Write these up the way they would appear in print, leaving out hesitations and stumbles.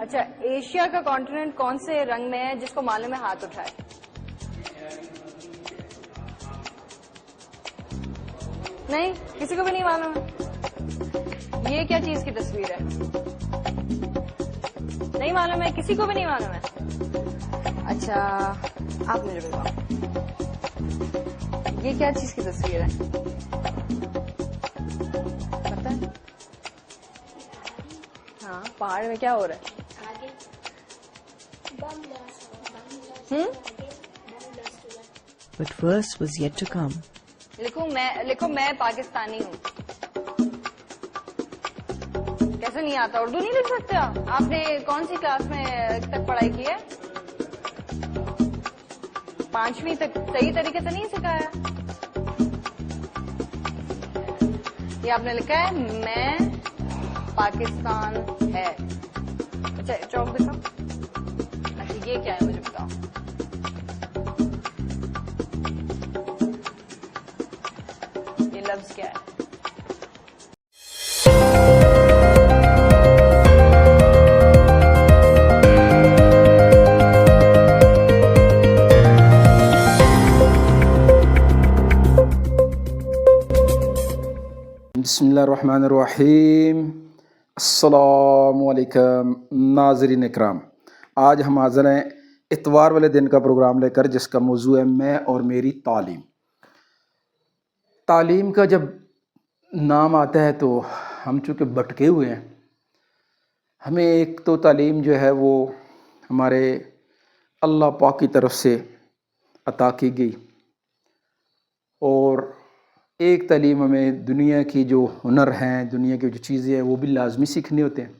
اچھا، ایشیا کا کانٹیننٹ کون سے رنگ میں ہے؟ جس کو معلوم ہے ہاتھ اٹھائے. نہیں، کسی کو بھی نہیں معلوم ہے. یہ کیا چیز کی تصویر ہے؟ نہیں معلوم ہے، کسی کو بھی نہیں معلوم ہے. اچھا، آپ مجھے بتاؤ یہ کیا چیز کی تصویر ہے؟ پتہ ہے؟ ہاں، پہاڑ میں کیا ہو رہا ہے؟ But worse was yet to come. لکھو میں پاکستانی ہوں. کیسے نہیں آتا؟ اردو نہیں لکھ سکتے آپ نے کون سی کلاس میں تک پڑھائی کی ہے؟ 5ویں تک صحیح طریقے سے نہیں سکھایا. یہ آپ نے لکھا ہے میں پاکستان ہے. اچھا چوک دکھاؤ. اچھا یہ کیا ہے مجھے بتاؤ. یہ لفظ کیا ہے؟ بسم اللہ الرحمن الرحیم. السلام علیکم ناظرین اکرام. آج ہم حاضر ہیں اتوار والے دن کا پروگرام لے کر، جس کا موضوع ہے میں اور میری تعلیم. تعلیم کا جب نام آتا ہے تو ہم چونکہ بھٹکے ہوئے ہیں. ہمیں ایک تو تعلیم جو ہے وہ ہمارے اللہ پاک کی طرف سے عطا کی گئی، اور ایک تعلیم ہمیں دنیا کی جو ہنر ہیں، دنیا کی جو چیزیں ہیں، وہ بھی لازمی سیکھنے ہوتے ہیں.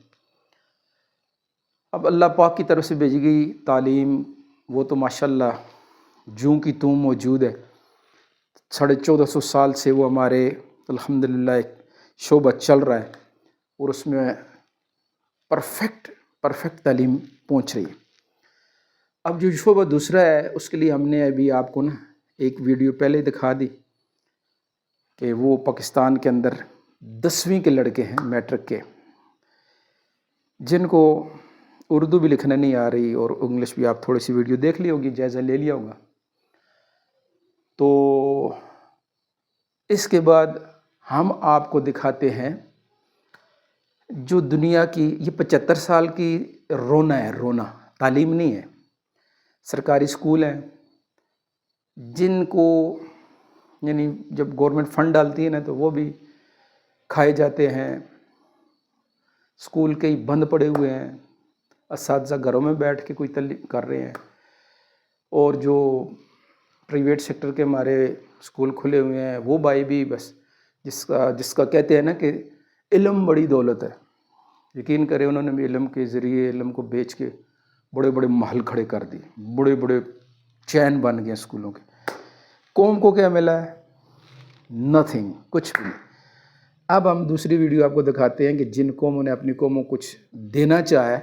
اب اللہ پاک کی طرف سے بھیجی گئی تعلیم وہ تو ماشاءاللہ جوں کی توں موجود ہے. 1450 سال سے وہ ہمارے الحمدللہ ایک شعبہ چل رہا ہے، اور اس میں پرفیکٹ تعلیم پہنچ رہی ہے. اب جو شعبہ دوسرا ہے، اس کے لیے ہم نے ابھی آپ کو ایک ویڈیو پہلے دکھا دی کہ وہ پاکستان کے اندر 10ویں کے لڑکے ہیں میٹرک کے، جن کو اردو بھی لکھنا نہیں آ رہی اور انگلش بھی. آپ تھوڑی سی ویڈیو دیکھ لی ہوگی، جائزہ لے لیا ہوگا. تو اس کے بعد ہم آپ کو دکھاتے ہیں جو دنیا کی یہ 75 سال کی رونا ہے. رونا تعلیم نہیں ہے. سرکاری اسکول ہیں جن کو یعنی جب گورنمنٹ فنڈ ڈالتی ہے نا تو وہ بھی کھائے جاتے ہیں. اسکول کئی بند پڑے ہوئے ہیں، اساتذہ گھروں میں بیٹھ کے کوئی تعلیم کر رہے ہیں. اور جو پرائیویٹ سیکٹر کے ہمارے اسکول کھلے ہوئے ہیں، وہ بھائی بھی بس جس کا کہتے ہیں نا کہ علم بڑی دولت ہے. یقین کرے انہوں نے بھی علم کے ذریعے علم کو بیچ کے بڑے بڑے محل کھڑے کر دیے، بڑے بڑے چین بن گئے اسکولوں کے. قوم کو کیا ملا ہے؟ نتھنگ، کچھ بھی نہیں. اب ہم دوسری ویڈیو آپ کو دکھاتے ہیں کہ جن قوموں نے اپنی قوموں کو کچھ دینا چاہے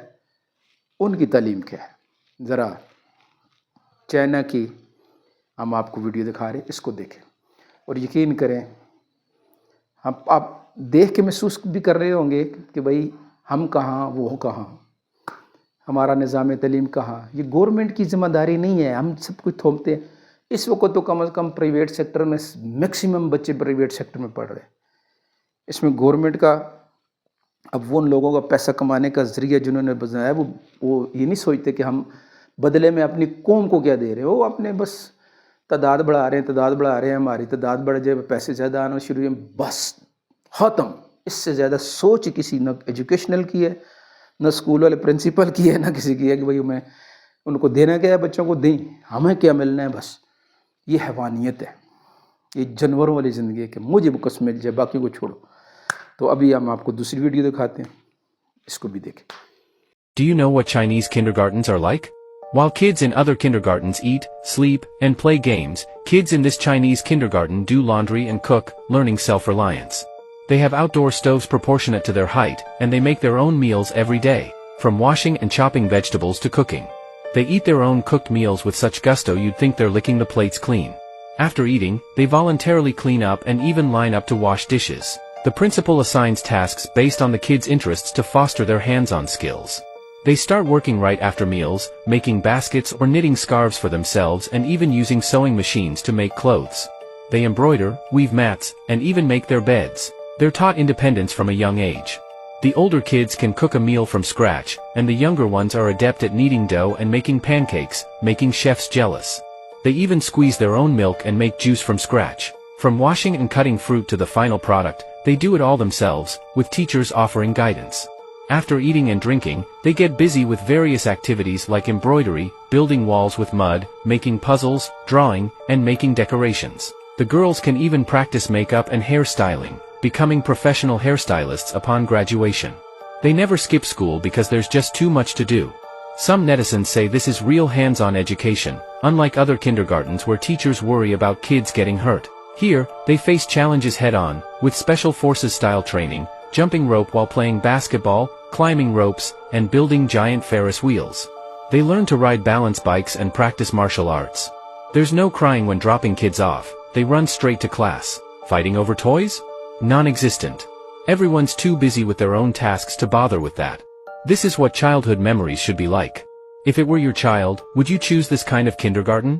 ان کی تعلیم کیا ہے. ذرا چائنا کی ہم آپ کو ویڈیو دکھا رہے ہیں، اس کو دیکھیں اور یقین کریں آپ دیکھ کے محسوس بھی کر رہے ہوں گے کہ بھئی ہم کہاں وہ کہاں، ہمارا نظام تعلیم کہاں. یہ گورنمنٹ کی ذمہ داری نہیں ہے، ہم سب کچھ تھوپتے ہیں. اس وقت تو کم از کم پرائیویٹ سیکٹر میں میکسیمم بچے پرائیویٹ سیکٹر میں پڑھ رہے ہیں. اس میں گورنمنٹ کا اب وہ ان لوگوں کا پیسہ کمانے کا ذریعہ جنہوں نے بنایا وہ یہ نہیں سوچتے کہ ہم بدلے میں اپنی قوم کو کیا دے رہے ہیں. وہ اپنے بس تعداد بڑھا رہے ہیں، ہماری تعداد بڑھ جائے، پیسے زیادہ آنا شروع ہوئے، بس ختم. اس سے زیادہ سوچ کسی نہ ایجوکیشنل کی ہے، نہ اسکول والے پرنسپل کی ہے، نہ کسی کی ہے کہ بھئی میں ان کو دینا کیا ہے، بچوں کو دیں، ہمیں کیا ملنا ہے. بس یہ حیوانیت ہے، یہ جانوروں والی زندگی ہے کہ مجھے بکس مل جائے باقی کو چھوڑو. تو ابھی ہم آپ کو دوسری ویڈیو دکھاتے ہیں، اس کو بھی دیکھیں. Do you know what Chinese kindergartens are like? While kids in other kindergartens eat, sleep, and play games, kids in this Chinese kindergarten do laundry and cook, learning self-reliance. They have outdoor stoves proportionate to their height, and they make their own meals every day, from washing and chopping vegetables to cooking. They eat their own cooked meals with such gusto you'd think they're licking the plates clean. After eating, they voluntarily clean up and even line up to wash dishes. The principal assigns tasks based on the kids' interests to foster their hands-on skills. They start working right after meals, making baskets or knitting scarves for themselves and even using sewing machines to make clothes. They embroider, weave mats, and even make their beds. They're taught independence from a young age. The older kids can cook a meal from scratch, and the younger ones are adept at kneading dough and making pancakes, making chefs jealous. They even squeeze their own milk and make juice from scratch. From washing and cutting fruit to the final product, they do it all themselves, with teachers offering guidance. After eating and drinking, they get busy with various activities like embroidery, building walls with mud, making puzzles, drawing, and making decorations. The girls can even practice makeup and hairstyling, becoming professional hairstylists upon graduation. They never skip school because there's just too much to do. Some netizens say this is real hands-on education, unlike other kindergartens where teachers worry about kids getting hurt. Here, they face challenges head-on, with special forces-style training, jumping rope while playing basketball, climbing ropes, and building giant Ferris wheels. They learn to ride balance bikes and practice martial arts. There's no crying when dropping kids off, they run straight to class. Fighting over toys? Non-existent. Everyone's too busy with their own tasks to bother with that. This is what childhood memories should be like. If it were your child, would you choose this kind of kindergarten?